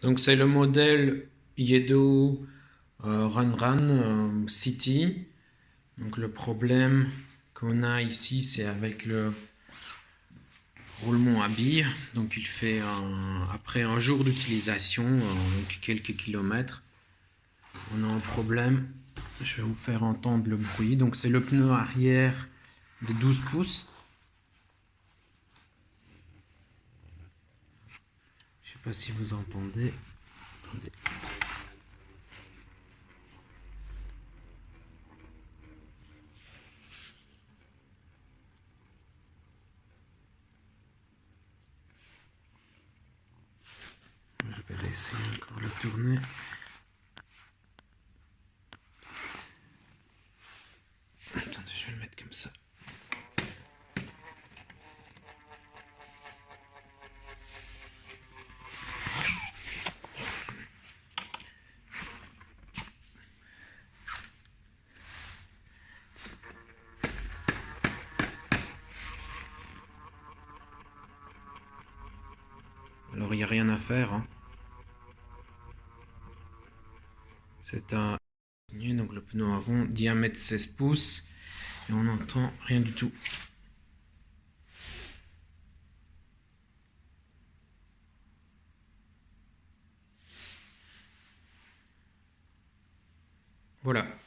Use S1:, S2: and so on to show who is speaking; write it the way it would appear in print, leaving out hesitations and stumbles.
S1: Donc c'est le modèle Yedo Runrun City. Donc le problème qu'on a ici, c'est avec le roulement à billes. Donc il fait après un jour d'utilisation, donc quelques kilomètres, on a un problème. Je vais vous faire entendre le bruit. Donc c'est le pneu arrière de 12 pouces. Je sais pas si vous entendez. Attendez. Je vais essayer encore le tourner. Attendez, je vais le mettre comme ça. Alors il n'y a rien à faire, hein. C'est un donc le pneu avant, diamètre 16 pouces, et on n'entend rien du tout. Voilà.